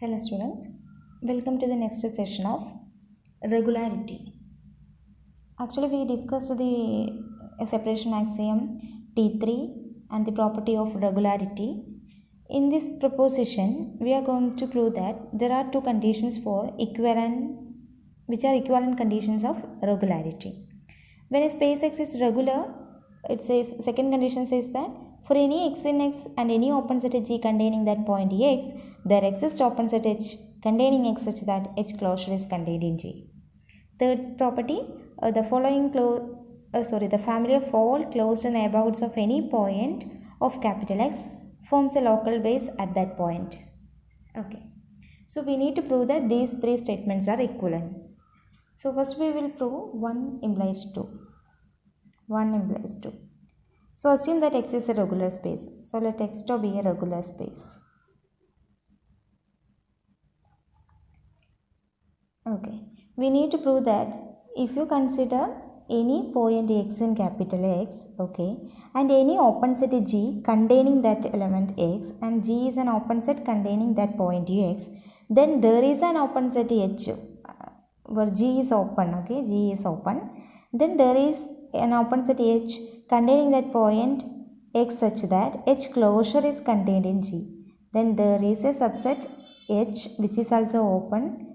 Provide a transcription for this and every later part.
Hello students, welcome to the next session of regularity. Actually we discussed the separation axiom T3 and the property of regularity. In this proposition we are going to prove that there are two conditions for equivalent which are equivalent conditions of regularity. When a space X is regular, it says second condition says that for any x in X and any open set G containing that point X, there exists open set H containing X such that H closure is contained in G. Third property, the family of all closed neighborhoods of any point of capital X forms a local base at that point. Okay. So we need to prove that these three statements are equivalent. So first we will prove 1 implies 2. 1 implies 2. So assume that X is a regular space. So let X be a regular space. Okay. We need to prove that if you consider any point X in capital X, okay, and any open set G containing that element X, and G is an open set containing that point X, then there is an open set H where G is open, okay, G is open. Then there is an open set H containing that point X such that H closure is contained in G. Then there is a subset H which is also open,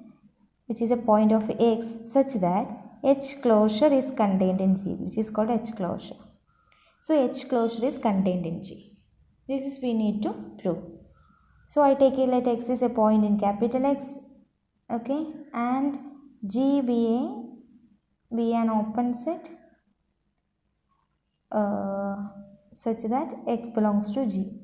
which is a point of X such that H closure is contained in G, which is called H closure. So H closure is contained in G. This is we need to prove. So I take it let X is a point in capital X, okay, and G be an open set such that X belongs to G.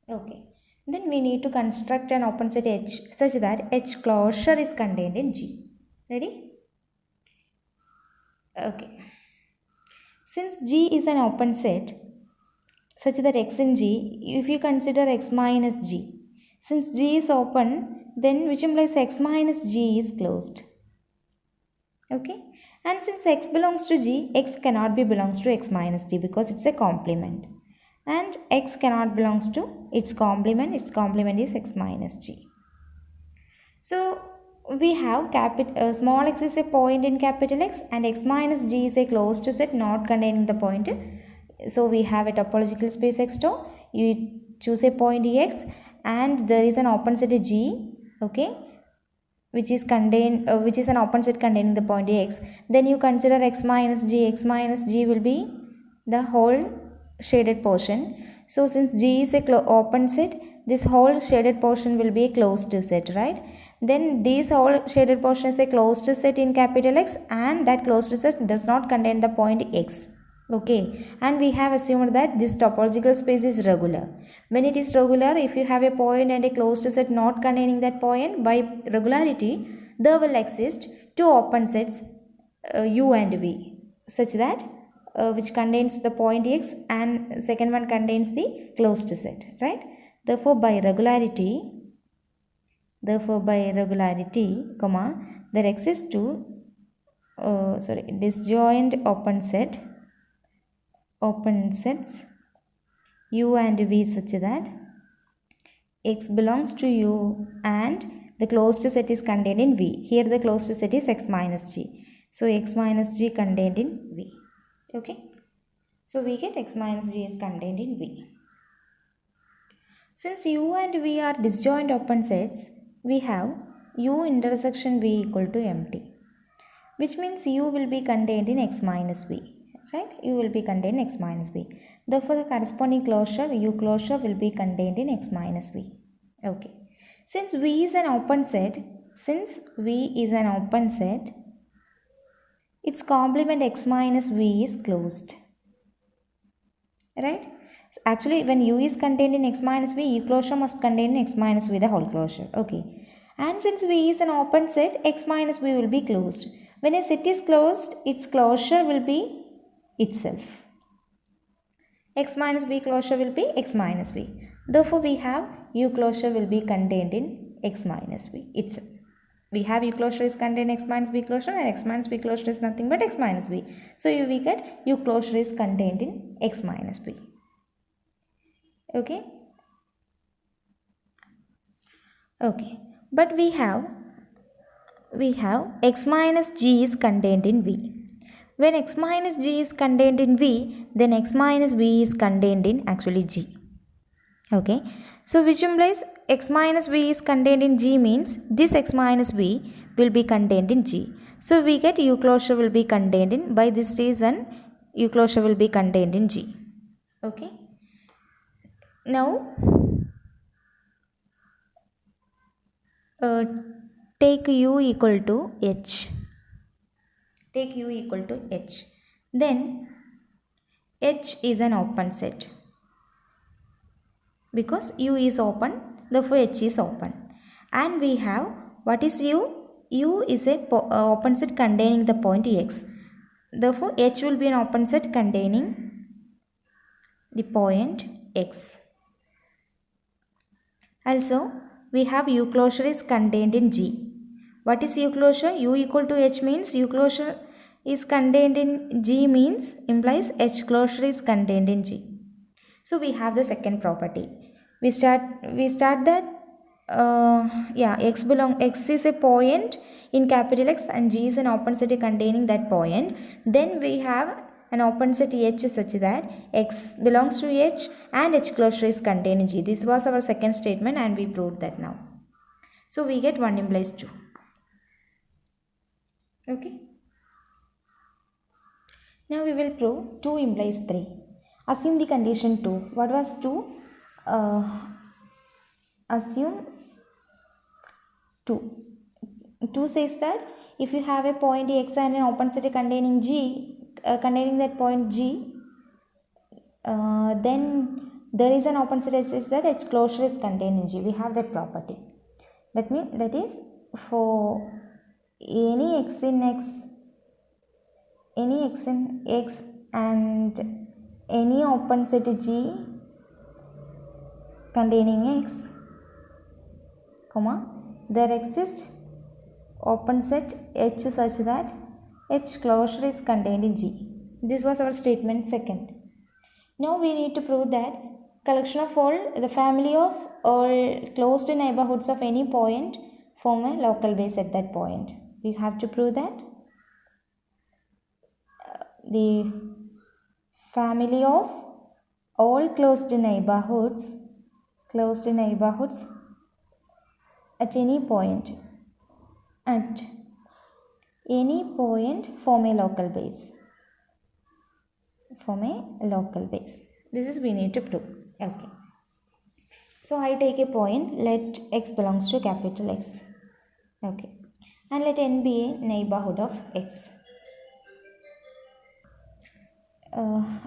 Okay. Then we need to construct an open set H such that H closure is contained in G. Ready? Okay. Since G is an open set such that X in G, if you consider X minus G, since G is open, then which implies X minus G is closed. Okay. And since X belongs to G, X cannot be belongs to X minus G because it's a complement. And X cannot belongs to its complement is X minus G. So we have small x is a point in capital X and X minus G is a closed set not containing the point. So we have a topological space X2, you choose a point X and there is an open set G, okay, which is an open set containing the point X. Then you consider X minus G will be the whole shaded portion. So since G is a open set, this whole shaded portion will be a closed set, right? Then this whole shaded portion is a closed set in capital X and that closed set does not contain the point X. Okay, and we have assumed that this topological space is regular. When it is regular, if you have a point and a closed set not containing that point, by regularity, there will exist two open sets U and V such that which contains the point X and second one contains the closed set, right? Therefore, by regularity, comma, there exists two disjoint open sets U and V such that X belongs to U and the closed set is contained in V. Here the closed set is X minus G. So X minus G contained in V. Okay. So we get X minus G is contained in V. Since U and V are disjoint open sets, we have U intersection V equal to empty, which means U will be contained in X minus V. Right? U will be contained in X minus V. Therefore, the corresponding closure, U closure will be contained in X minus V. Okay. Since V is an open set, its complement X minus V is closed. Right? Actually, when U is contained in X minus V, U closure must contain in X minus V the whole closure. Okay. And since V is an open set, X minus V will be closed. When a set is closed, its closure will be itself. X minus V closure will be X minus V. Therefore, we have U closure will be contained in X minus V itself. We have U closure is contained in X minus V closure and X minus V closure is nothing but X minus V. So, we get U closure is contained in X minus V. Okay. Okay, but we have x minus g is contained in V. When x minus g is contained in V, then x minus v is contained in actually G. Okay, so which implies x minus v is contained in G means this x minus v will be contained in G. So we get U closure will be contained in, by this reason U closure will be contained in G. Okay, now take U equal to H. Take U equal to H. Then H is an open set. Because U is open, therefore H is open. And we have, what is U? U is a open set containing the point X. Therefore H will be an open set containing the point X. Also, we have U closure is contained in G. What is U closure? U equal to H means U closure is contained in G means implies H closure is contained in G. So we have the second property. We start that X is a point in capital X and G is an open set containing that point. Then we have an open set H such that X belongs to H and H closure is contained in G. This was our second statement and we proved that now. So we get 1 implies 2. Okay. Now we will prove 2 implies 3. Assume the condition 2. What was 2? Assume 2. 2 says that if you have a point X and an open set containing G, containing that point G, then there is an open set H says that H closure is contained in G. We have that property. That is for any X in X and any open set G containing X, there exists open set H such that H closure is contained in G. This was our statement second. Now we need to prove that collection of all the family of all closed neighborhoods of any point form a local base at that point. We have to prove that the family of all closed neighborhoods at any point form a local base. This is we need to prove. Okay. So I take a point, let X belongs to capital X. Okay. And let N be a neighborhood of X.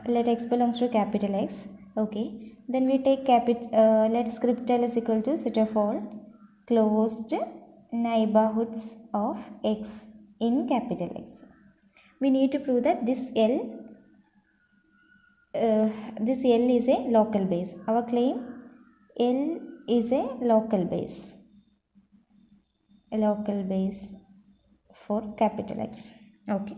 Let X belongs to capital X. Okay. Then we take let script L is equal to set of all closed neighborhoods of X in capital X. We need to prove that this L is a local base. Our claim, L is a local base. A local base for capital X. Okay.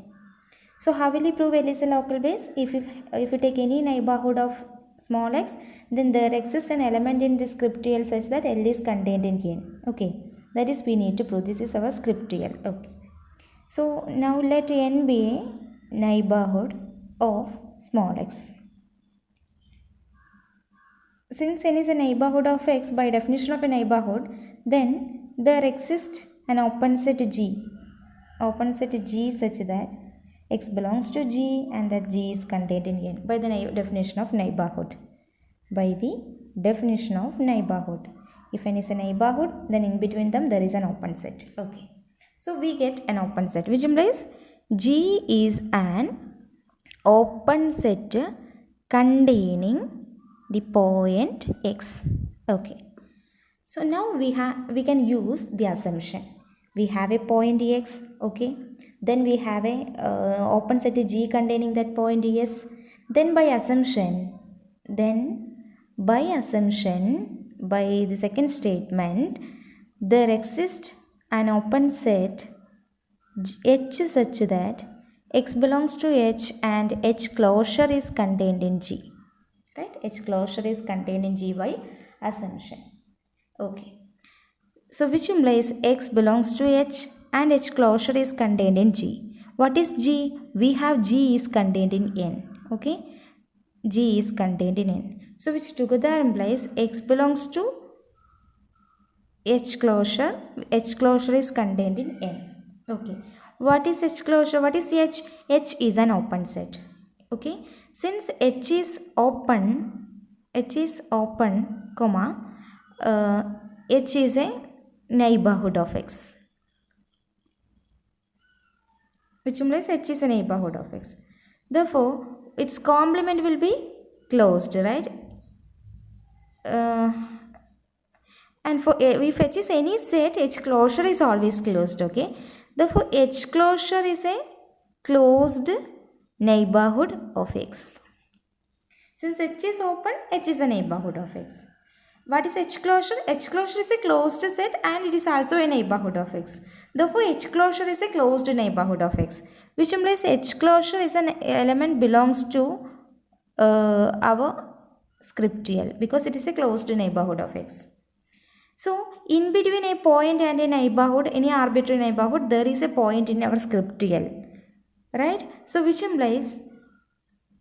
So how will you prove L is a local base? If you take any neighborhood of small x, then there exists an element in this script L such that L is contained in N. Okay. That is we need to prove. This is our script L. Okay. So now let N be a neighborhood of small x. Since N is a neighborhood of X by definition of a neighborhood, then there exists an open set G. Open set G such that X belongs to G and that G is contained in N by the definition of neighborhood. By the definition of neighborhood. If N is a neighborhood, then in between them there is an open set. Okay. So we get an open set, which implies G is an open set containing the point X. Okay. So now we can use the assumption. We have a point X. Okay. Then we have a open set G containing that point S. Then by assumption, by the second statement, there exists an open set H such that X belongs to H and H closure is contained in G. Right? H closure is contained in G by assumption. Okay. So which implies X belongs to H and H closure is contained in G. What is G? We have G is contained in N. Okay. G is contained in N. So which together implies X belongs to H closure. H closure is contained in N. Okay. What is H closure? What is H? H is an open set. Okay. Since H is open, comma, H is a neighborhood of X, which implies H is a neighborhood of X. Therefore, its complement will be closed, right? And for if H is any set, H closure is always closed, okay? Therefore, H closure is a closed neighborhood of X. Since H is open, H is a neighborhood of X. What is H closure? H closure is a closed set and it is also a neighborhood of X. Therefore, H closure is a closed neighborhood of X, which implies H closure is an element belongs to our scriptial because it is a closed neighborhood of X. So, in between a point and a neighborhood, any arbitrary neighborhood, there is a point in our scriptial, right? So, which implies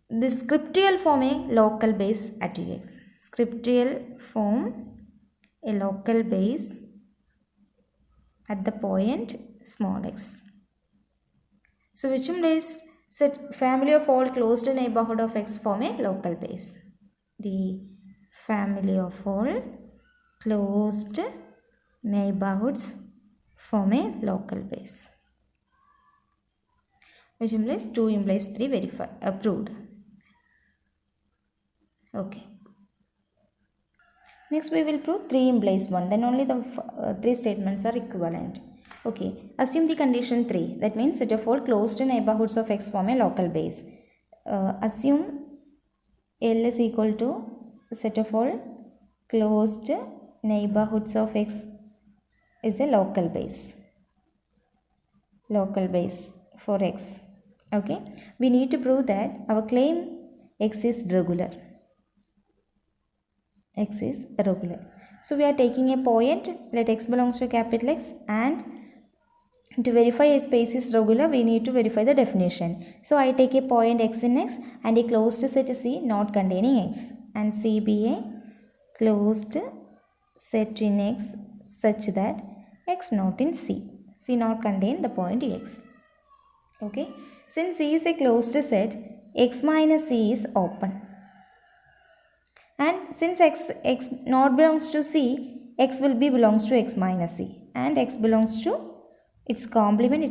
the scriptial form a local base at X. Scriptial form a local base at the point small x. So, which implies set family of all closed neighborhood of X form a local base. The family of all closed neighborhoods form a local base, which implies 2 implies 3 verified approved. Okay. Next we will prove 3 implies 1, then only the 3 statements are equivalent. Okay, assume the condition 3, that means set of all closed neighborhoods of X form a local base. Assume L is equal to set of all closed neighborhoods of X is a local base for X. Okay, we need to prove that our claim X is regular. X is regular. So we are taking a point, let X belongs to capital X, and to verify a space is regular, we need to verify the definition. So I take a point X in X and a closed set C not containing X, and C be a closed set in X such that X not in C. C not contain the point X. Okay. Since C is a closed set, X minus C is open. And since X not belongs to C, X will be belongs to X minus C. And X belongs to its complement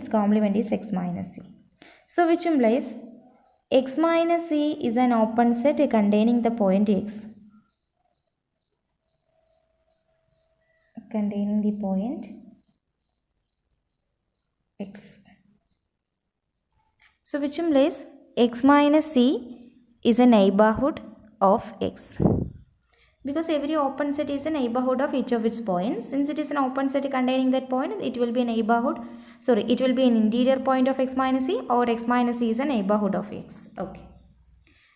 is X minus C. So which implies X minus C is an open set containing the point X. Containing the point X. So which implies X minus C is a neighborhood of X. Because every open set is a neighborhood of each of its points. Since it is an open set containing that point, it will be a neighborhood. Sorry, it will be an interior point of X minus C, or X minus C is a neighborhood of X. Okay.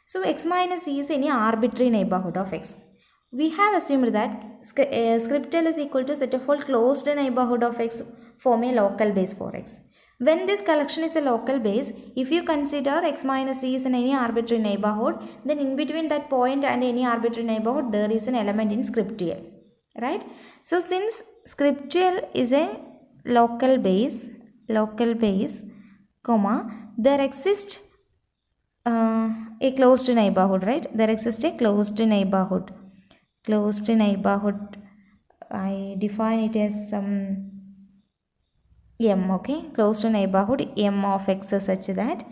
So X minus C is any arbitrary neighborhood of X. We have assumed that scriptial is equal to set of all closed neighborhood of X form a local base for X. When this collection is a local base, if you consider X minus C is in any arbitrary neighborhood, then in between that point and any arbitrary neighborhood, there is an element in scriptial, right? So since scriptial is a local base, comma, there exists a closed neighborhood, right? There exists a closed neighborhood. I define it as some M, okay, closed neighborhood M of X such that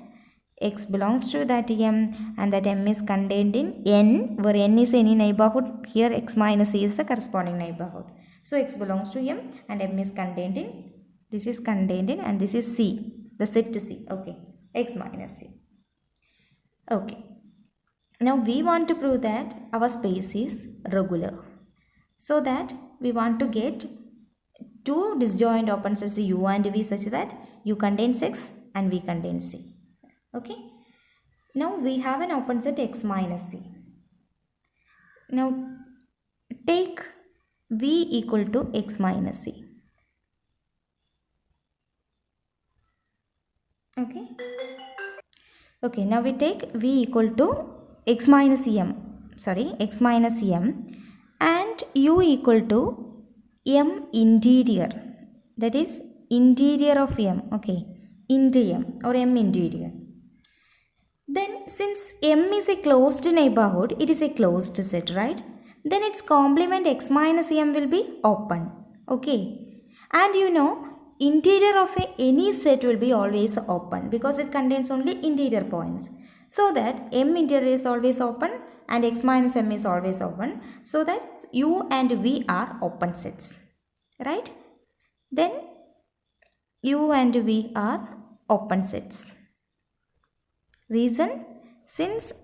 X belongs to that M and that M is contained in N, where N is any neighborhood. Here X minus C is the corresponding neighborhood. So X belongs to M and M is contained in, this is contained in, and this is C, the set C, okay, X minus C. Okay. Now we want to prove that our space is regular. So that we want to get two disjoint open sets U and V such that U contains X and V contains C. Okay. Now we have an open set X minus C. Now take V equal to X minus C. Okay. Okay, now we take V equal to X minus M. X minus M and U equal to M interior. That is interior of M. Okay. Into M or M interior. Then since M is a closed neighborhood, it is a closed set, right? Then its complement X minus M will be open. Okay. And you know, interior of any set will be always open because it contains only interior points. So that M interior is always open and X minus M is always open. So that U and V are open sets. Right? Then U and V are open sets. Reason, since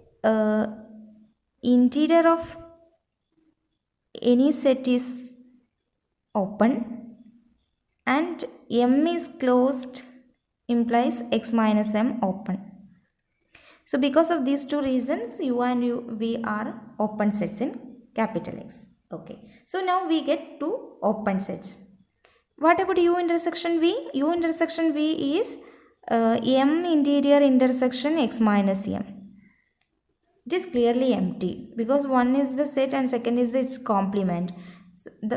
interior of any set is open and M is closed implies X minus M open. So because of these two reasons, U and V are open sets in capital X. Okay. So now we get two open sets. What about U intersection V? U intersection V is M interior intersection X minus M. It is clearly empty because one is the set and second is its complement.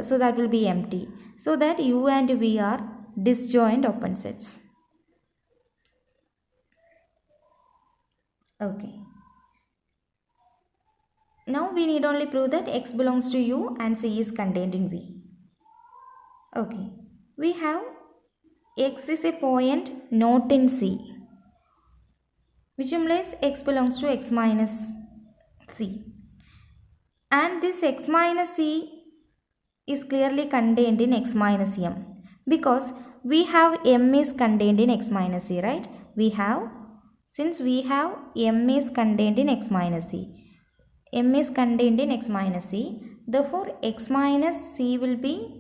So that will be empty. So that U and V are disjoint open sets. Okay. Now we need only prove that X belongs to U and C is contained in V. Okay. We have X is a point not in C, which implies X belongs to X minus C. And this X minus C is clearly contained in X minus M because we have M is contained in X minus C, right? Since we have M is contained in X minus C. M is contained in X minus C. Therefore, X minus C will be...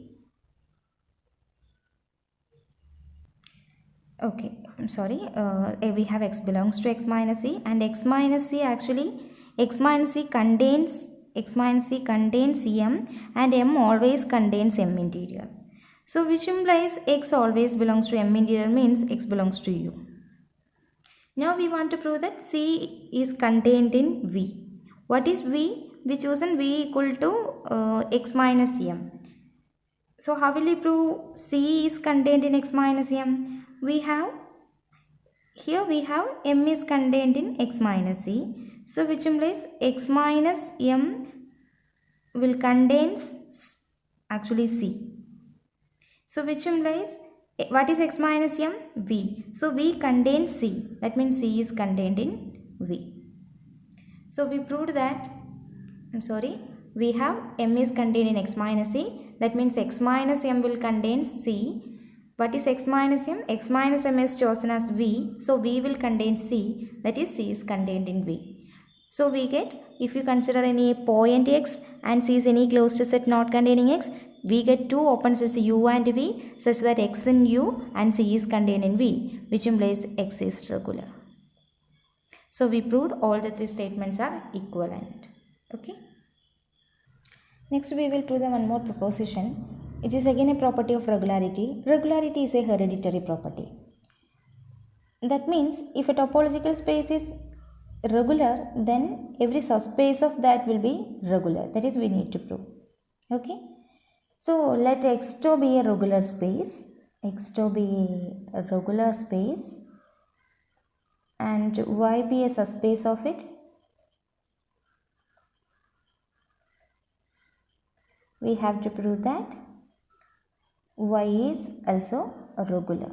Okay, I'm sorry. We have X belongs to X minus C and X minus C actually, X minus C contains M and M always contains M interior. So which implies X always belongs to M interior means X belongs to U. Now we want to prove that C is contained in V. What is V? We chosen V equal to X minus M. So how will we prove C is contained in X minus M? We have M is contained in X minus C. So which implies X minus M will contains actually C. So which implies what is X minus M? V. So V contains C. That means C is contained in V. So we proved that, we have M is contained in X minus C. That means X minus M will contain C. What is X minus M? X minus M is chosen as V. So V will contain C. That is C is contained in V. So we get, if you consider any point X and C is any closed set not containing X, we get two open sets U and V such that X in U and C is contained in V, which implies X is regular. So we proved all the three statements are equivalent. Okay. Next we will prove the one more proposition. It is again a property of regularity. Regularity is a hereditary property. That means if a topological space is regular, then every subspace of that will be regular. That is we need to prove. Okay. So let X2 be a regular space. X2 be a regular space and Y be a subspace of it. We have to prove that Y is also regular.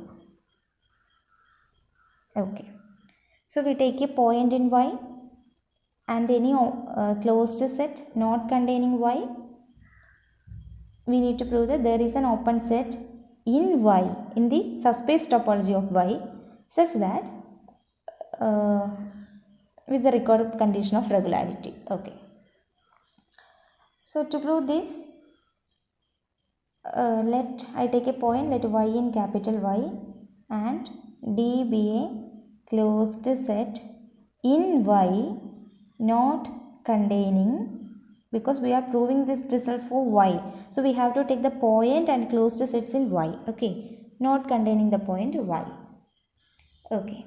Okay. So we take a point in Y and any closed set not containing Y. We need to prove that there is an open set in Y, in the subspace topology of Y, such that with the required condition of regularity. Okay. So to prove this, let I take a point, let Y in capital Y and D be a closed set in Y not containing because we are proving this result for y. So we have to take the point and closed sets in y. Okay, not containing the point y. Okay.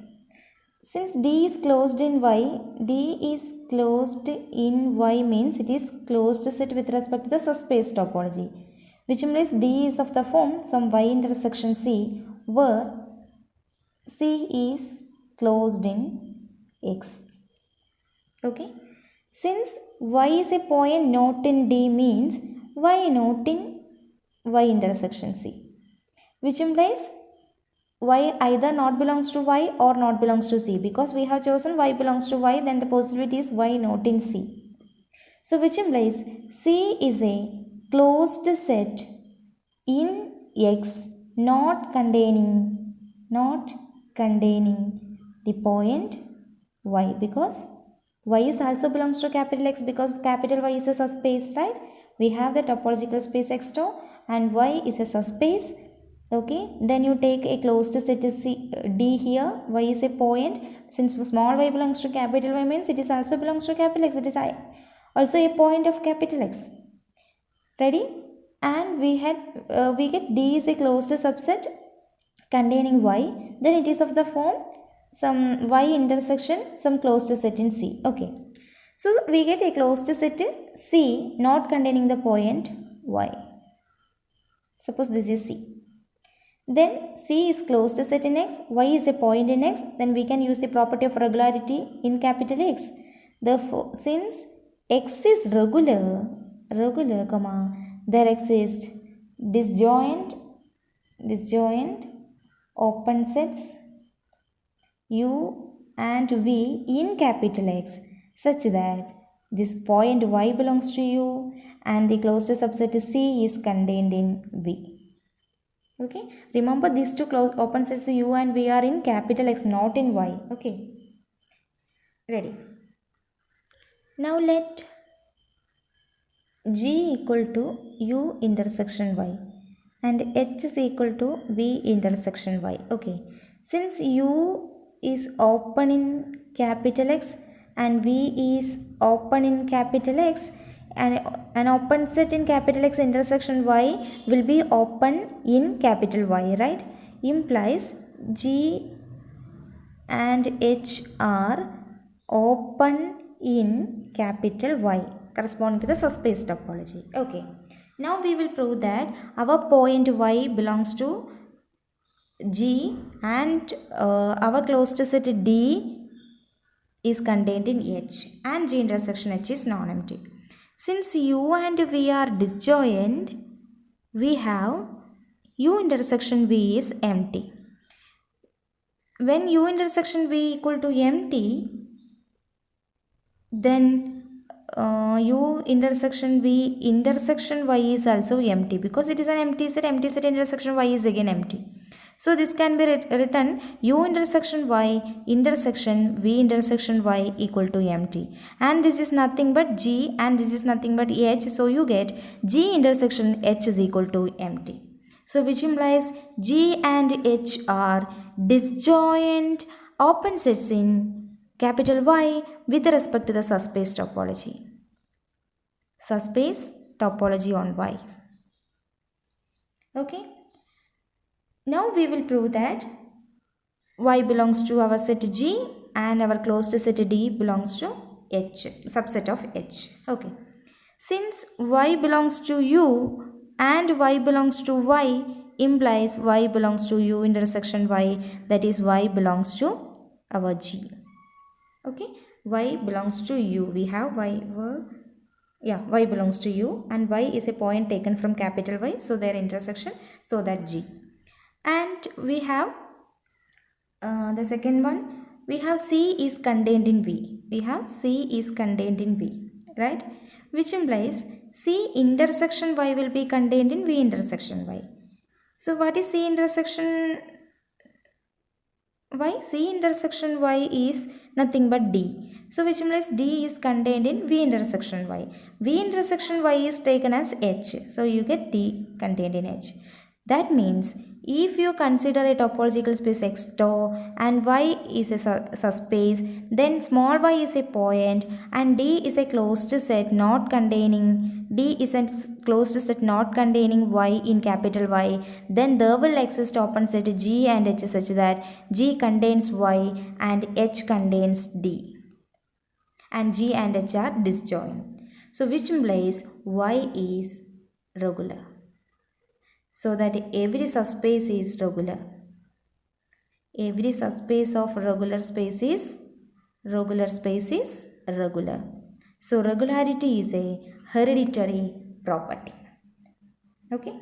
Since D is closed in Y, D is closed in Y means it is closed set with respect to the subspace topology, which implies D is of the form some Y intersection C, where C is closed in X. Okay. Since Y is a point not in D means Y not in Y intersection C, which implies Y either not belongs to Y or not belongs to C. Because we have chosen Y belongs to Y, then the possibility is Y not in C. So which implies C is a closed set in X not containing the point Y, because Y is also belongs to capital X, because capital Y is a subspace, right? We have the topological space X tau and Y is a subspace. Okay, then you take a closed set D here. Y is a point. Since small y belongs to capital Y means it is also belongs to capital X. It is also a point of capital X. Ready? And we get D is a closed subset containing Y. Then it is of the form some Y intersection some closed set in C. Okay. So we get a closed set C not containing the point Y. Suppose this is C. Then C is closed set in X, Y is a point in X, then we can use the property of regularity in capital X. Therefore, since X is regular, there exists disjoint open sets U and V in capital X such that this point Y belongs to U and the closed subset C is contained in V. Okay, remember these two closed open sets U and V are in capital X, not in Y. Okay, ready. Now let G equal to U intersection Y and H is equal to V intersection Y. Okay, since U is open in capital X and V is open in capital X, and an open set in capital X intersection Y will be open in capital Y, right? Implies G and H are open in capital Y corresponding to the subspace topology. Okay. Now we will prove that our point Y belongs to G and our closed set D is contained in H and G intersection H is non-empty. Since U and V are disjoint, we have U intersection V is empty. When U intersection V equal to empty, then U intersection V intersection Y is also empty, because it is an empty set intersection Y is again empty. So this can be written U intersection Y intersection V intersection Y equal to empty. And this is nothing but G and this is nothing but H. So you get G intersection H is equal to empty. So which implies G and H are disjoint open sets in capital Y with respect to the subspace topology. Subspace topology on Y. Okay. Now we will prove that Y belongs to our set G and our closed set D belongs to H, subset of H. Okay. Since Y belongs to U and Y belongs to Y implies Y belongs to U intersection Y, that is Y belongs to our G. Okay. Y belongs to U. We have Y belongs to U and Y is a point taken from capital Y, so their intersection, so that G. And we have the second one, we have C is contained in V. We have C is contained in V, right? Which implies C intersection Y will be contained in V intersection Y. So what is C intersection Y? C intersection Y is nothing but D. So which implies D is contained in V intersection Y. V intersection Y is taken as H. So you get D contained in H. That means if you consider a topological space X tau and Y is a subspace, then small y is a point and D is a closed set not containing Y in capital Y, then there will exist open set G and H such that G contains Y and H contains D, and G and H are disjoint. So which implies Y is regular. So that every subspace is regular. Every subspace of regular space is regular. So regularity is a hereditary property. Okay.